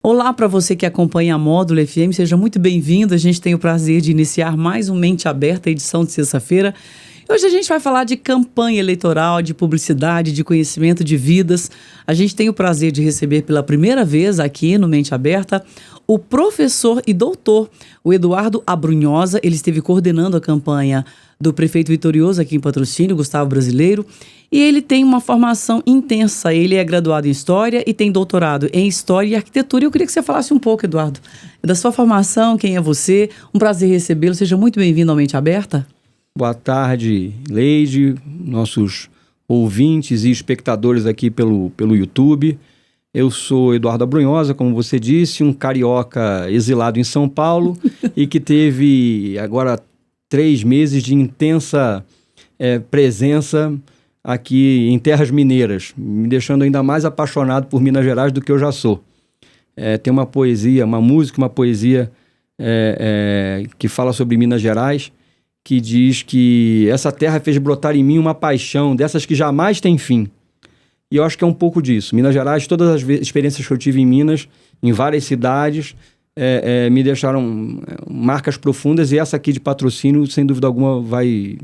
Olá para você que acompanha a Módulo FM, seja muito bem-vindo. A gente tem o prazer de iniciar mais um Mente Aberta, edição de sexta-feira. Hoje a gente vai falar de campanha eleitoral, de publicidade, de conhecimento de vidas. A gente tem o prazer de receber pela primeira vez aqui no Mente Aberta o professor e doutor, o Eduardo Abrunhosa. Ele esteve coordenando a campanha do prefeito vitorioso aqui em Patrocínio, Gustavo Brasileiro. E ele tem uma formação intensa. Ele é graduado em História e tem doutorado em História e Arquitetura. Eu queria que você falasse um pouco, Eduardo, da sua formação, quem é você. Um prazer recebê-lo. Seja muito bem-vindo ao Mente Aberta. Boa tarde, Leide, nossos ouvintes e espectadores aqui pelo YouTube. Eu sou Eduardo Abrunhosa, como você disse, um carioca exilado em São Paulo e que teve agora 3 meses de intensa presença aqui em terras mineiras, me deixando ainda mais apaixonado por Minas Gerais do que eu já sou. Tem uma poesia, uma música, uma poesia que fala sobre Minas Gerais, que diz que essa terra fez brotar em mim uma paixão, dessas que jamais tem fim. E eu acho que é um pouco disso. Minas Gerais, todas as experiências que eu tive em Minas, em várias cidades, me deixaram marcas profundas, e essa aqui de Patrocínio, sem dúvida alguma,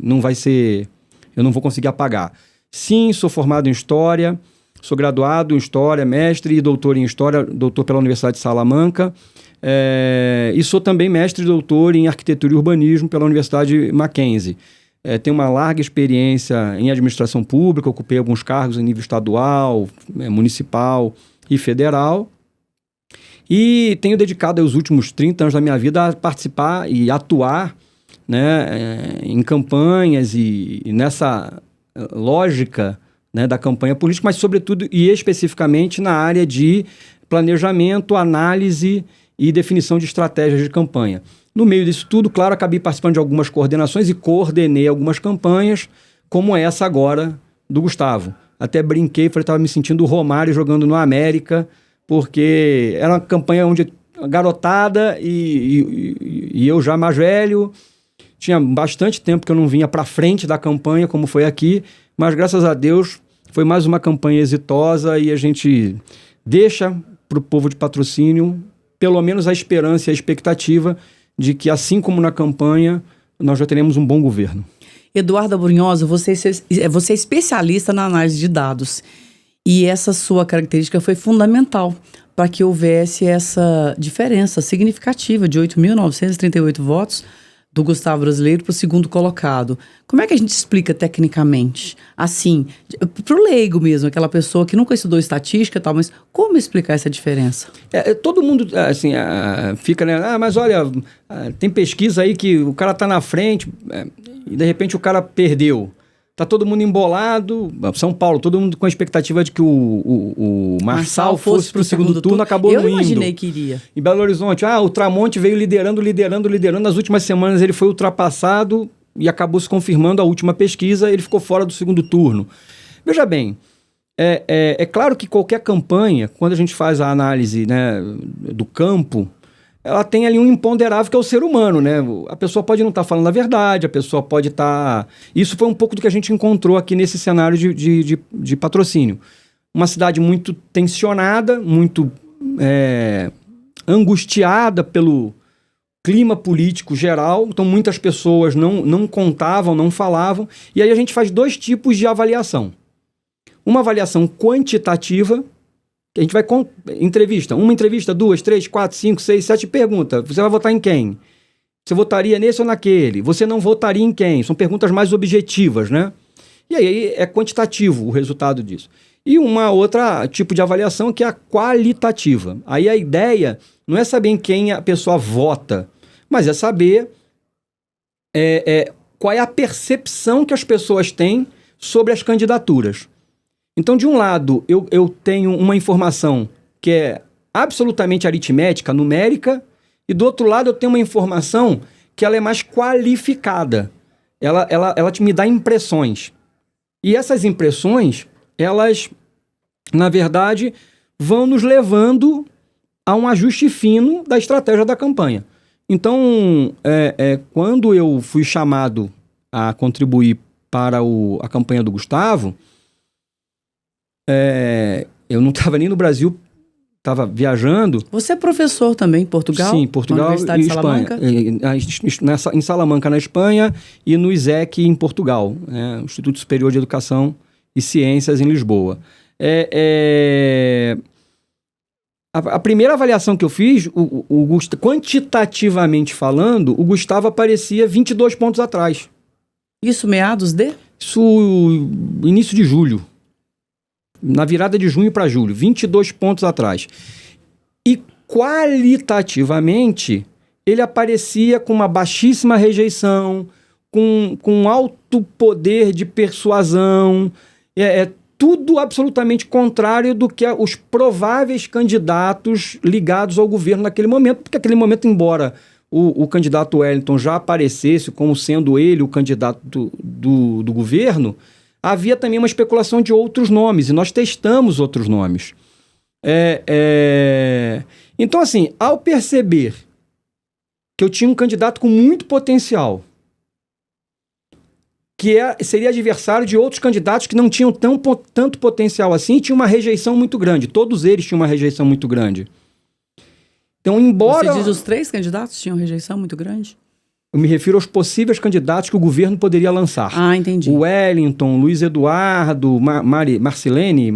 não vai ser... Eu não vou conseguir apagar. Sim, sou formado em História, sou graduado em História, mestre e doutor em História, doutor pela Universidade de Salamanca, e sou também mestre e doutor em Arquitetura e Urbanismo pela Universidade Mackenzie. Tenho uma larga experiência em administração pública, ocupei alguns cargos em nível estadual, municipal e federal, e tenho dedicado os últimos 30 anos da minha vida a participar e atuar, né, em campanhas e nessa lógica, né, da campanha política, mas sobretudo e especificamente na área de planejamento, análise e definição de estratégias de campanha. No meio disso tudo, claro, acabei participando de algumas coordenações e coordenei algumas campanhas, como essa agora do Gustavo. Até brinquei, falei que estava me sentindo o Romário jogando no América, porque era uma campanha onde garotada e eu já mais velho. Tinha bastante tempo que eu não vinha para frente da campanha, como foi aqui, mas graças a Deus foi mais uma campanha exitosa e a gente deixa para o povo de Patrocínio pelo menos a esperança e a expectativa de que, assim como na campanha, nós já teremos um bom governo. Eduardo Abrunhosa, você é especialista na análise de dados e essa sua característica foi fundamental para que houvesse essa diferença significativa de 8.938 votos do Gustavo Brasileiro para o segundo colocado. Como é que a gente explica tecnicamente? Assim, para o leigo mesmo, aquela pessoa que nunca estudou estatística e tal, mas como explicar essa diferença? Todo mundo, assim, fica, né? Mas olha, tem pesquisa aí que o cara está na frente e de repente o cara perdeu. Tá todo mundo embolado, São Paulo, todo mundo com a expectativa de que o Marçal fosse para o segundo turno, acabou não indo. Eu imaginei que iria. Em Belo Horizonte, o Tramonte veio liderando. Nas últimas semanas ele foi ultrapassado e acabou se confirmando a última pesquisa, ele ficou fora do segundo turno. Veja bem, é claro que qualquer campanha, quando a gente faz a análise, né, do campo, ela tem ali um imponderável que é o ser humano, né? A pessoa pode não estar falando a verdade, a pessoa pode estar... Isso foi um pouco do que a gente encontrou aqui nesse cenário de Patrocínio. Uma cidade muito tensionada, muito angustiada pelo clima político geral, então muitas pessoas não contavam, não falavam, e aí a gente faz 2 tipos de avaliação. Uma avaliação quantitativa, que a gente vai uma entrevista, 2, 3, 4, 5, 6, 7, pergunta, você vai votar em quem? Você votaria nesse ou naquele? Você não votaria em quem? São perguntas mais objetivas, né? E aí é quantitativo o resultado disso. E uma outra tipo de avaliação que é a qualitativa. Aí a ideia não é saber em quem a pessoa vota, mas é saber qual é a percepção que as pessoas têm sobre as candidaturas. Então, de um lado, eu tenho uma informação que é absolutamente aritmética, numérica, e do outro lado eu tenho uma informação que ela é mais qualificada. Ela me dá impressões. E essas impressões, elas, na verdade, vão nos levando a um ajuste fino da estratégia da campanha. Então, quando eu fui chamado a contribuir para a campanha do Gustavo, eu não estava nem no Brasil estava viajando. Você é professor também em Portugal? Sim, Portugal Universidade e de Salamanca? Espanha. Em Salamanca, na Espanha, e no ISEC, em Portugal, né? Instituto Superior de Educação e Ciências, em Lisboa. A primeira avaliação que eu fiz, quantitativamente falando, o Gustavo aparecia 22 pontos atrás. Isso meados de? Isso início de julho. Na virada de junho para julho, 22 pontos atrás. E qualitativamente, ele aparecia com uma baixíssima rejeição, com alto poder de persuasão, tudo absolutamente contrário do que os prováveis candidatos ligados ao governo naquele momento, porque naquele momento, embora o candidato Wellington já aparecesse como sendo ele o candidato do governo, havia também uma especulação de outros nomes, e nós testamos outros nomes. Então, assim, ao perceber que eu tinha um candidato com muito potencial, que seria adversário de outros candidatos que não tinham tanto potencial assim, tinha uma rejeição muito grande. Todos eles tinham uma rejeição muito grande. Então, embora... Você diz os 3 candidatos tinham rejeição muito grande? Eu me refiro aos possíveis candidatos que o governo poderia lançar. Ah, entendi. O Wellington, Luiz Eduardo, Marcilene,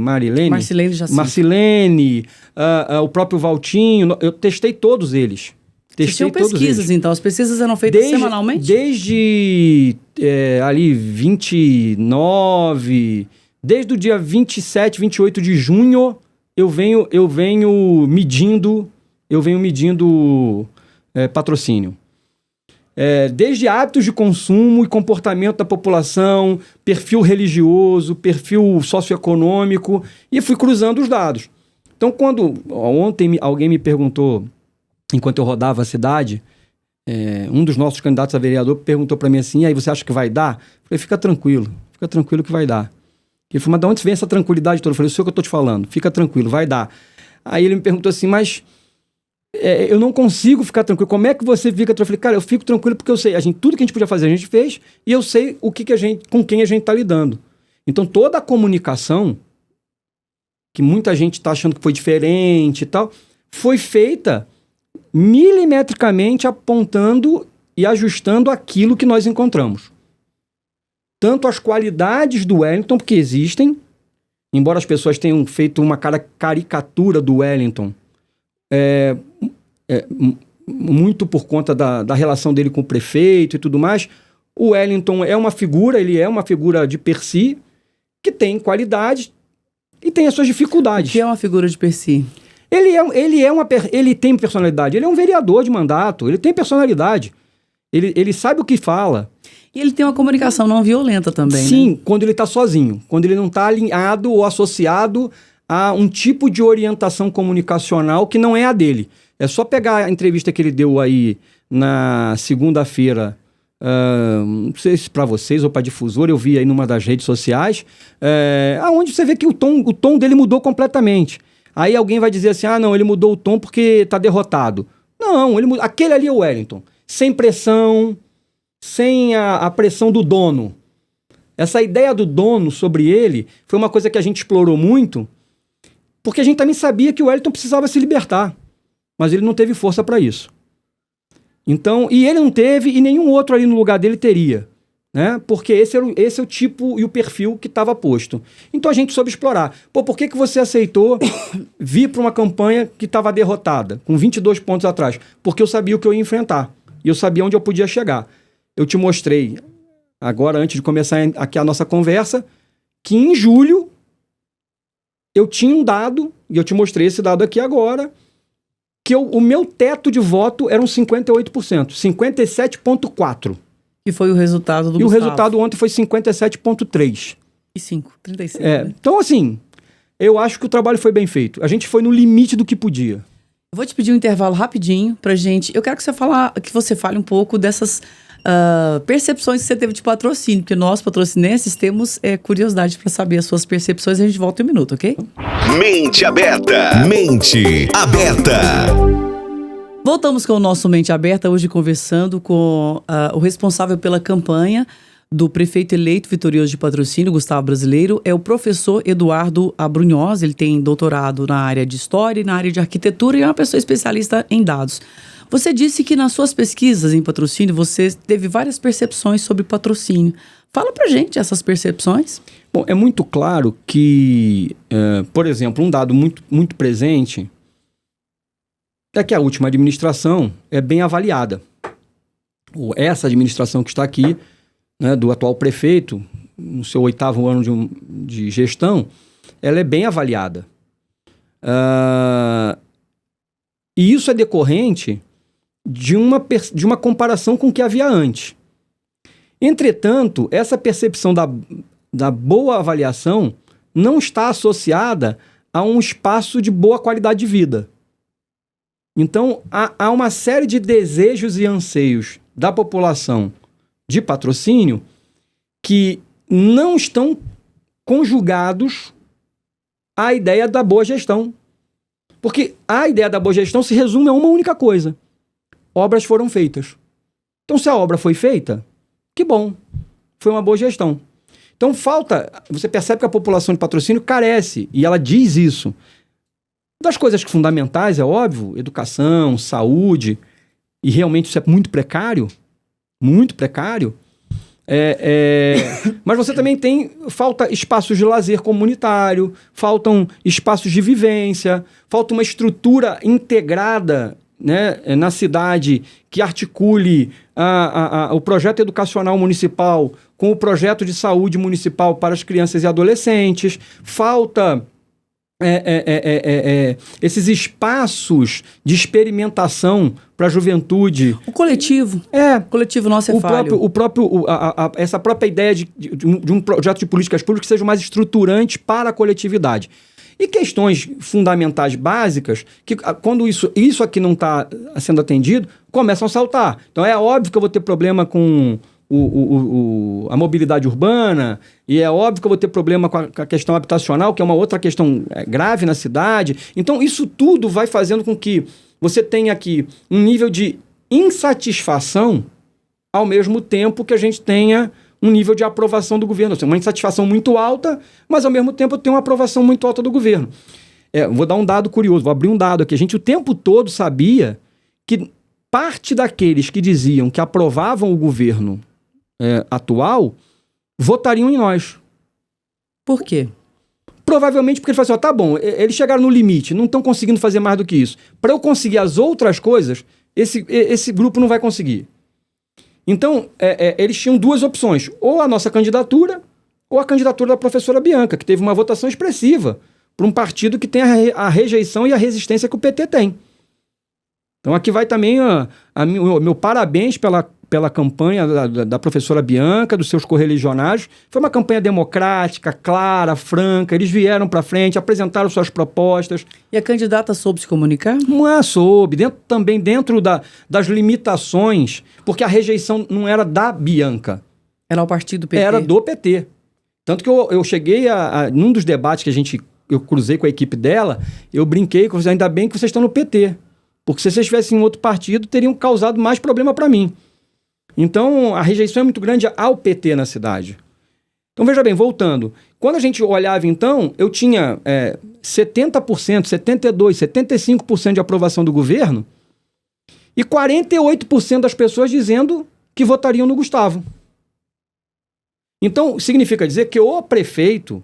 o próprio Valtinho. Eu testei todos eles. Vocês tinham pesquisas, então. As pesquisas eram feitas semanalmente? Desde ali 29... Desde o dia 27, 28 de junho, eu venho medindo patrocínio. Desde hábitos de consumo e comportamento da população, perfil religioso, perfil socioeconômico, e fui cruzando os dados. Então, ontem alguém me perguntou, enquanto eu rodava a cidade, um dos nossos candidatos a vereador perguntou para mim assim, aí você acha que vai dar? Eu falei, fica tranquilo que vai dar. Ele falou, mas de onde vem essa tranquilidade toda? Eu falei, isso é o que eu estou te falando, fica tranquilo, vai dar. Aí ele me perguntou assim, mas... eu não consigo ficar tranquilo. Como é que você fica tranquilo? Eu falei, cara, eu fico tranquilo porque eu sei. Tudo que a gente podia fazer, a gente fez. E eu sei com quem a gente está lidando. Então, toda a comunicação, que muita gente está achando que foi diferente e tal, foi feita milimetricamente apontando e ajustando aquilo que nós encontramos. Tanto as qualidades do Wellington, porque existem, embora as pessoas tenham feito uma caricatura do Wellington, muito por conta da relação dele com o prefeito e tudo mais. O Wellington ele é uma figura de per si, que tem qualidades e tem as suas dificuldades. O que é uma figura de per si? Ele tem personalidade, ele é um vereador de mandato, ele tem personalidade, ele sabe o que fala. E ele tem uma comunicação não violenta também, Sim, né? quando ele está sozinho, quando ele não está alinhado ou associado a um tipo de orientação comunicacional que não é a dele. É só pegar a entrevista que ele deu aí na segunda-feira, não sei se para vocês ou para difusora, eu vi aí numa das redes sociais, onde você vê que o tom dele mudou completamente. Aí alguém vai dizer assim, não, ele mudou o tom porque está derrotado. Não, aquele ali é o Wellington. Sem pressão, sem a pressão do dono. Essa ideia do dono sobre ele foi uma coisa que a gente explorou muito, porque a gente também sabia que o Wellington precisava se libertar, mas ele não teve força para isso. Então, e ele não teve, e nenhum outro ali no lugar dele teria, né? Porque esse é o tipo e o perfil que estava posto. Então a gente soube explorar. Por que você aceitou vir para uma campanha que estava derrotada, com 22 pontos atrás? Porque eu sabia o que eu ia enfrentar, e eu sabia onde eu podia chegar. Eu te mostrei, agora antes de começar aqui a nossa conversa, que em julho eu tinha um dado, e eu te mostrei esse dado aqui agora, que o meu teto de voto era uns 58%, 57,4%. Que foi o resultado do Gustavo. E o resultado ontem foi 57,3%. E 36%. Né? Então, assim, eu acho que o trabalho foi bem feito. A gente foi no limite do que podia. Eu vou te pedir um intervalo rapidinho pra gente. Eu quero que você fale um pouco dessas percepções que você teve de patrocínio, porque nós, patrocinenses, temos curiosidade para saber as suas percepções. A gente volta em um minuto, ok? Mente Aberta. Mente Aberta. Voltamos com o nosso Mente Aberta, hoje conversando com o responsável pela campanha do prefeito eleito vitorioso de Patrocínio, Gustavo Brasileiro, é o professor Eduardo Abrunhoz. Ele tem doutorado na área de História e na área de Arquitetura e é uma pessoa especialista em dados. Você disse que nas suas pesquisas em Patrocínio, você teve várias percepções sobre patrocínio. Fala pra gente essas percepções. Bom, é muito claro que, por exemplo, um dado muito presente é que a última administração é bem avaliada. Essa administração que está aqui, né, do atual prefeito, no seu 8º ano de gestão, ela é bem avaliada. E isso é decorrente de uma comparação com o que havia antes. Entretanto, essa percepção da boa avaliação não está associada a um espaço de boa qualidade de vida. Então, há uma série de desejos e anseios da população de Patrocínio que não estão conjugados à ideia da boa gestão. Porque a ideia da boa gestão se resume a uma única coisa: obras foram feitas. Então, se a obra foi feita, que bom, foi uma boa gestão. Então, você percebe que a população de Patrocínio carece, e ela diz isso, das coisas fundamentais, é óbvio, educação, saúde, e realmente isso é muito precário, mas você também falta espaços de lazer comunitário, faltam espaços de vivência, falta uma estrutura integrada, né, na cidade que articule o projeto educacional municipal com o projeto de saúde municipal para as crianças e adolescentes, falta esses espaços de experimentação para a juventude. O coletivo. O coletivo nosso é falho. Essa própria ideia de um projeto de políticas públicas que seja mais estruturante para a coletividade. E questões fundamentais básicas, que quando isso aqui não está sendo atendido, começam a saltar. Então é óbvio que eu vou ter problema com a mobilidade urbana, e é óbvio que eu vou ter problema com a questão habitacional, que é uma outra questão grave na cidade. Então isso tudo vai fazendo com que você tenha aqui um nível de insatisfação, ao mesmo tempo que a gente tenha um nível de aprovação do governo. Uma insatisfação muito alta, mas ao mesmo tempo eu tenho uma aprovação muito alta do governo. Vou dar um dado curioso, vou abrir um dado aqui. A gente o tempo todo sabia que parte daqueles que diziam que aprovavam o governo atual votariam em nós. Por quê? Provavelmente porque ele falou assim, tá bom, eles chegaram no limite, não estão conseguindo fazer mais do que isso. Para eu conseguir as outras coisas, esse grupo não vai conseguir. Então, eles tinham duas opções, ou a nossa candidatura, ou a candidatura da professora Bianca, que teve uma votação expressiva para um partido que tem a rejeição e a resistência que o PT tem. Então, aqui vai também o meu parabéns pela campanha da professora Bianca, dos seus correligionários. Foi uma campanha democrática, clara, franca. Eles vieram para frente, apresentaram suas propostas. E a candidata soube se comunicar? Não soube. Também dentro das limitações, porque a rejeição não era da Bianca. Era o partido do PT? Era do PT. Tanto que eu cheguei num dos debates que eu cruzei com a equipe dela, eu brinquei com vocês, ainda bem que vocês estão no PT. Porque se vocês estivessem em outro partido, teriam causado mais problema para mim. Então, a rejeição é muito grande ao PT na cidade. Então, veja bem, voltando. Quando a gente olhava, então, eu tinha 70%, 72%, 75% de aprovação do governo e 48% das pessoas dizendo que votariam no Gustavo. Então, significa dizer que o prefeito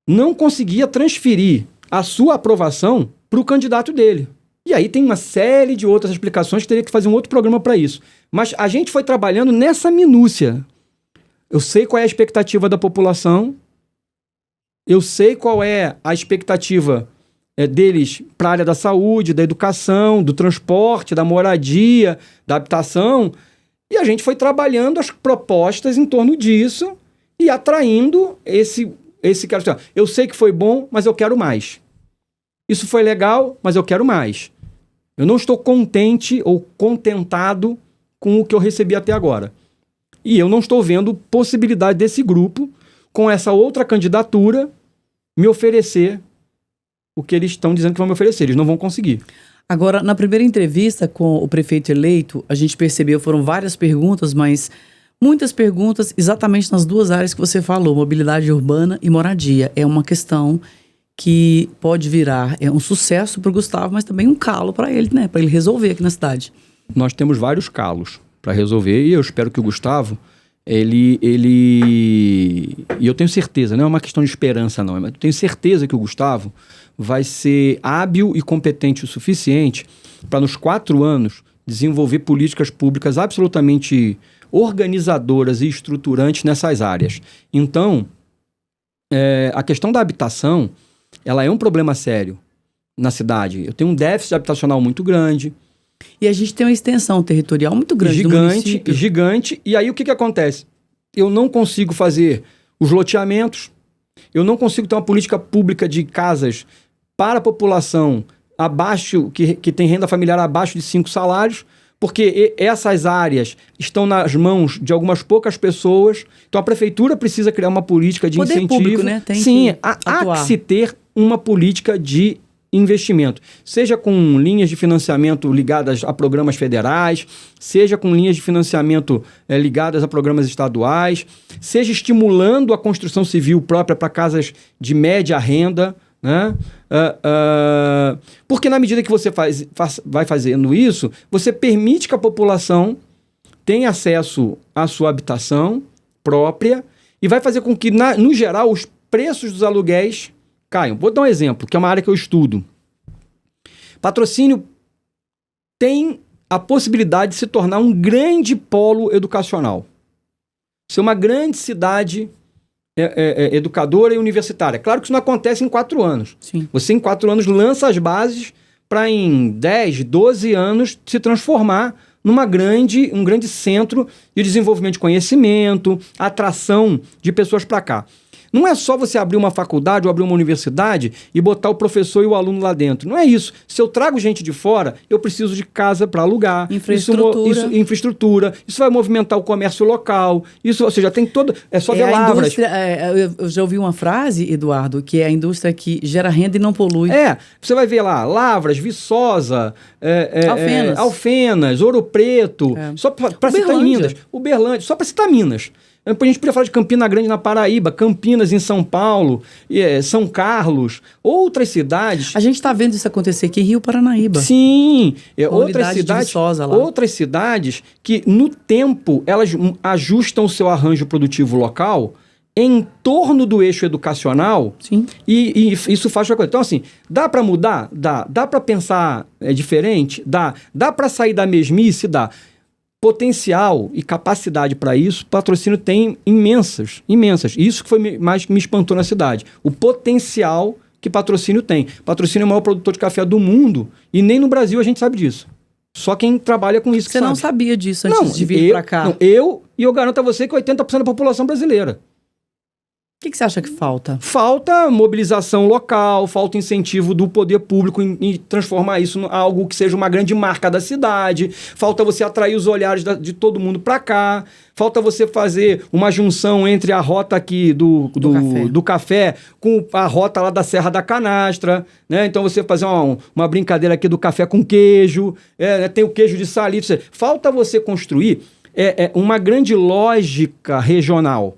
não conseguia transferir a sua aprovação para o candidato dele. E aí tem uma série de outras explicações que teria que fazer um outro programa para isso. Mas a gente foi trabalhando nessa minúcia. Eu sei qual é a expectativa da população, eu sei qual é a expectativa deles para a área da saúde, da educação, do transporte, da moradia, da habitação, e a gente foi trabalhando as propostas em torno disso e atraindo esse cara. Eu sei que foi bom, mas eu quero mais. Isso foi legal, mas eu quero mais. Eu não estou contente ou contentado com o que eu recebi até agora. E eu não estou vendo possibilidade desse grupo, com essa outra candidatura, me oferecer o que eles estão dizendo que vão me oferecer. Eles não vão conseguir. Agora, na primeira entrevista com o prefeito eleito, a gente percebeu, foram várias perguntas, mas Muitas perguntas exatamente nas duas áreas que você falou, mobilidade urbana e moradia. É uma questão que pode virar um sucesso para o Gustavo, mas também um calo para ele, né? Para ele resolver aqui na cidade. Nós temos vários calos para resolver e eu espero que o Gustavo, e eu tenho certeza, não é uma questão de esperança não, mas eu tenho certeza que o Gustavo vai ser hábil e competente o suficiente para nos 4 anos desenvolver políticas públicas absolutamente organizadoras e estruturantes nessas áreas. Então, a questão da habitação, ela é um problema sério na cidade. Eu tenho um déficit habitacional muito grande. E a gente tem uma extensão territorial muito grande do município. Gigante. E aí o que acontece? Eu não consigo fazer os loteamentos, eu não consigo ter uma política pública de casas para a população abaixo, que tem renda familiar abaixo de 5 salários, porque essas áreas estão nas mãos de algumas poucas pessoas. Então a prefeitura precisa criar uma política de incentivo. Público, né? Sim, há que se ter uma política de investimento, seja com linhas de financiamento ligadas a programas federais, seja com linhas de financiamento ligadas a programas estaduais, seja estimulando a construção civil própria para casas de média renda, né? Porque na medida que você vai fazendo isso, você permite que a população tenha acesso à sua habitação própria e vai fazer com que, no geral, os preços dos aluguéis caiam. Vou dar um exemplo, que é uma área que eu estudo. Patrocínio tem a possibilidade de se tornar um grande polo educacional. Ser uma grande cidade educadora e universitária. Claro que isso não acontece em 4 anos. Sim. Você, em 4 anos, lança as bases para, em 10, 12 anos, se transformar um grande centro de desenvolvimento de conhecimento, atração de pessoas para cá. Não é só você abrir uma faculdade ou abrir uma universidade e botar o professor e o aluno lá dentro. Não é isso. Se eu trago gente de fora, eu preciso de casa para alugar. Infraestrutura. Isso vai movimentar o comércio local. Isso, ou seja, tem todo... É só ver lavras. Eu já ouvi uma frase, Eduardo, que é a indústria que gera renda e não polui. Você vai ver lá, Lavras, Viçosa, Alfenas, Ouro Preto, só para citar Minas. Uberlândia, só para citar Minas. A gente podia falar de Campina Grande na Paraíba, Campinas em São Paulo, São Carlos, outras cidades. A gente está vendo isso acontecer aqui em Rio Paranaíba. Sim, outras cidades que no tempo elas ajustam o seu arranjo produtivo local em torno do eixo educacional. Sim. E isso faz uma coisa. Então, assim, dá para mudar? Dá para pensar diferente? Dá para sair da mesmice? Dá. Potencial e capacidade para isso, Patrocínio tem imensas. Isso que foi mais que me espantou na cidade. O potencial que Patrocínio tem. Patrocínio é o maior produtor de café do mundo e nem no Brasil a gente sabe disso. Só quem trabalha com isso que sabe. Você não sabia disso antes de vir para cá? Eu garanto a você que 80% da população brasileira. O que você acha que falta? Falta mobilização local, falta incentivo do poder público em transformar isso em algo que seja uma grande marca da cidade, falta você atrair os olhares de todo mundo para cá, falta você fazer uma junção entre a rota aqui do café com a rota lá da Serra da Canastra, né? Então você fazer uma brincadeira aqui do café com queijo, tem o queijo de salitre. Falta você construir uma grande lógica regional.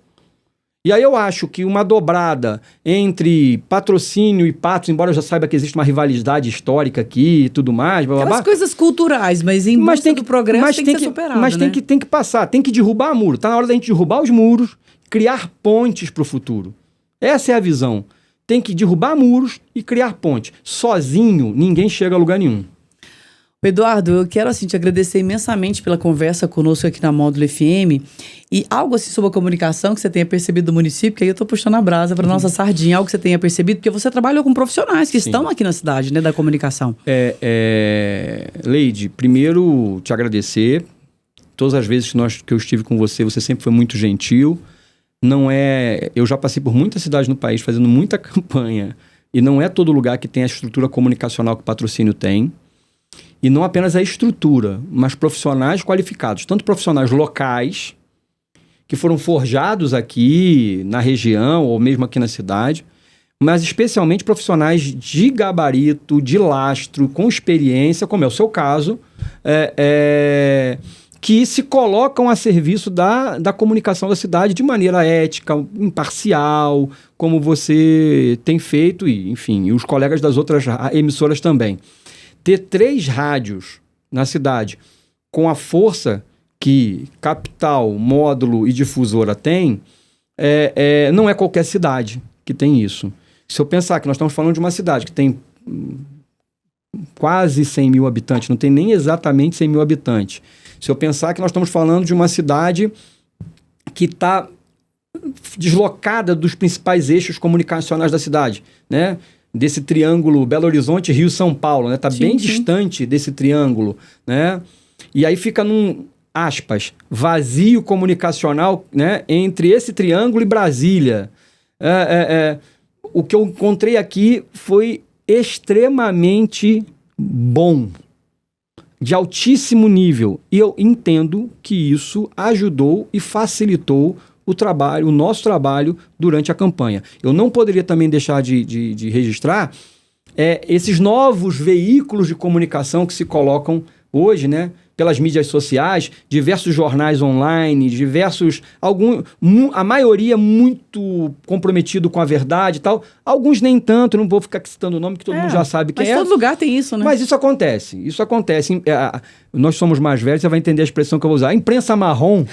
E aí eu acho que uma dobrada entre Patrocínio e Patos, embora eu já saiba que existe uma rivalidade histórica aqui e tudo mais... Aquelas coisas culturais, mas em busca do progresso tem que ser superado, Mas tem que passar, tem que derrubar muro. Está na hora da gente derrubar os muros, criar pontes para o futuro. Essa é a visão. Tem que derrubar muros e criar pontes. Sozinho, ninguém chega a lugar nenhum. Eduardo, eu quero te agradecer imensamente pela conversa conosco aqui na Módulo FM e algo sobre a comunicação que você tenha percebido do município, que aí eu estou puxando a brasa para nossa sardinha, algo que você tenha percebido, porque você trabalha com profissionais que estão aqui na cidade, né, da comunicação. Leide, primeiro te agradecer. Todas as vezes que eu estive com você, você sempre foi muito gentil. Eu já passei por muitas cidades no país fazendo muita campanha e não é todo lugar que tem a estrutura comunicacional que o Patrocínio tem. E não apenas a estrutura, mas profissionais qualificados, tanto profissionais locais, que foram forjados aqui na região ou mesmo aqui na cidade, mas especialmente profissionais de gabarito, de lastro, com experiência, como é o seu caso, que se colocam a serviço da comunicação da cidade de maneira ética, imparcial, como você tem feito, e, enfim, e os colegas das outras emissoras também. Ter 3 rádios na cidade com a força que capital, módulo e difusora tem, não é qualquer cidade que tem isso. Se eu pensar que nós estamos falando de uma cidade que tem quase 100 mil habitantes, não tem nem exatamente 100 mil habitantes. Se eu pensar que nós estamos falando de uma cidade que está deslocada dos principais eixos comunicacionais da cidade, né? Desse triângulo Belo Horizonte, Rio, São Paulo, né? Está bem distante desse triângulo, né? E aí fica num, aspas, vazio comunicacional, né? Entre esse triângulo e Brasília. O que eu encontrei aqui foi extremamente bom, de altíssimo nível. E eu entendo que isso ajudou e facilitou o nosso trabalho durante a campanha. Eu não poderia também deixar de registrar esses novos veículos de comunicação que se colocam hoje, né? Pelas mídias sociais, diversos jornais online, a maioria muito comprometido com a verdade e tal, alguns nem tanto, não vou ficar citando o nome que todo mundo já sabe quem é. Mas todo lugar tem isso, né? Mas isso acontece. Nós somos mais velhos, você vai entender a expressão que eu vou usar. A imprensa marrom,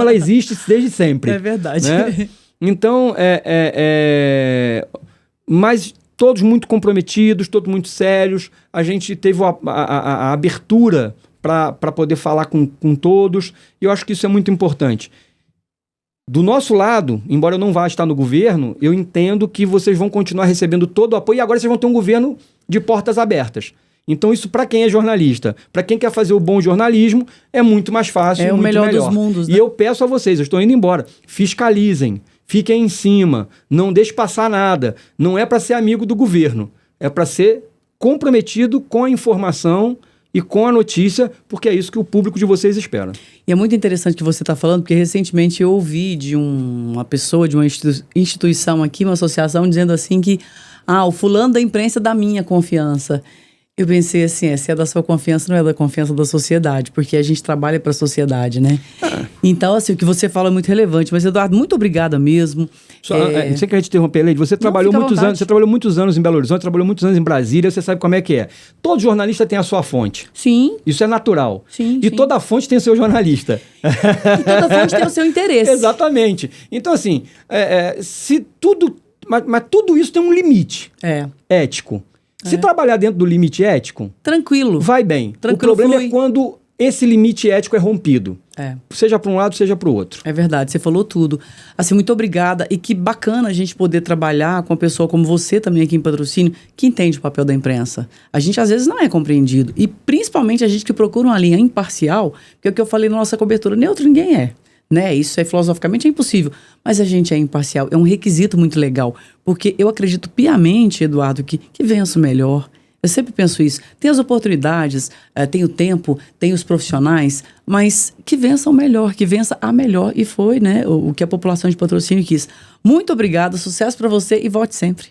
ela existe desde sempre. É verdade. Né? Então, mas todos muito comprometidos, todos muito sérios. A gente teve a abertura para poder falar com todos. E eu acho que isso é muito importante. Do nosso lado, embora eu não vá estar no governo, eu entendo que vocês vão continuar recebendo todo o apoio. E agora vocês vão ter um governo de portas abertas. Então isso, para quem é jornalista, para quem quer fazer o bom jornalismo, é muito mais fácil, é muito melhor. É o melhor dos mundos, né? E eu peço a vocês, eu estou indo embora, fiscalizem. Fiquem em cima, não deixe passar nada. Não é para ser amigo do governo, é para ser comprometido com a informação e com a notícia, porque é isso que o público de vocês espera. E é muito interessante o que você está falando, porque recentemente eu ouvi de uma pessoa, de uma instituição aqui, uma associação, dizendo assim que o fulano da imprensa é da minha confiança. Eu pensei assim, se é da sua confiança, não é da confiança da sociedade, porque a gente trabalha para a sociedade, né? Então, assim, o que você fala é muito relevante. Mas, Eduardo, muito obrigada mesmo. Sem querer te interromper, Leide, você trabalhou muitos anos em Belo Horizonte, trabalhou muitos anos em Brasília, você sabe como é que é. Todo jornalista tem a sua fonte. Sim. Isso é natural. Sim. Toda fonte tem o seu jornalista. E toda fonte tem o seu interesse. Exatamente. Então, assim, mas tudo isso tem um limite ético. Se trabalhar dentro do limite ético... Tranquilo. Vai bem. Tranquilo, o problema é quando esse limite ético é rompido. Seja para um lado, seja para o outro. É verdade, você falou tudo. Assim, muito obrigada. E que bacana a gente poder trabalhar com uma pessoa como você também aqui em Patrocínio, que entende o papel da imprensa. A gente, às vezes, não é compreendido. E, principalmente, a gente que procura uma linha imparcial, que é o que eu falei na nossa cobertura, neutro ninguém é. Né? Isso filosoficamente é impossível, mas a gente é imparcial, é um requisito muito legal, porque eu acredito piamente, Eduardo, que vença o melhor. Eu sempre penso isso, tem as oportunidades, tem o tempo, tem os profissionais, mas que vença o melhor, que vença a melhor, e foi, né, o que a população de Patrocínio quis. Muito obrigado, sucesso para você e volte sempre.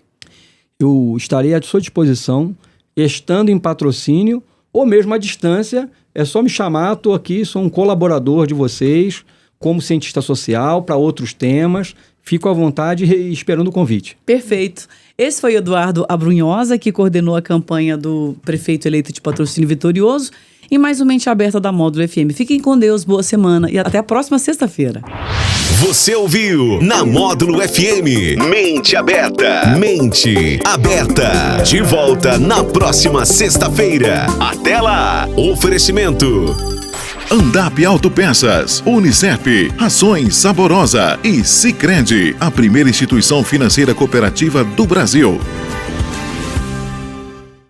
Eu estarei à sua disposição, estando em Patrocínio ou mesmo à distância, é só me chamar, estou aqui, sou um colaborador de vocês, como cientista social, para outros temas. Fico à vontade esperando o convite. Perfeito. Esse foi Eduardo Abrunhosa, que coordenou a campanha do prefeito eleito de Patrocínio Vitorioso, e mais uma Mente Aberta da Módulo FM. Fiquem com Deus, boa semana e até a próxima sexta-feira. Você ouviu na Módulo FM Mente Aberta. Mente Aberta. De volta na próxima sexta-feira. Até lá. Oferecimento Andap Autopeças, Unicep, Rações Saborosa e Sicredi, a primeira instituição financeira cooperativa do Brasil.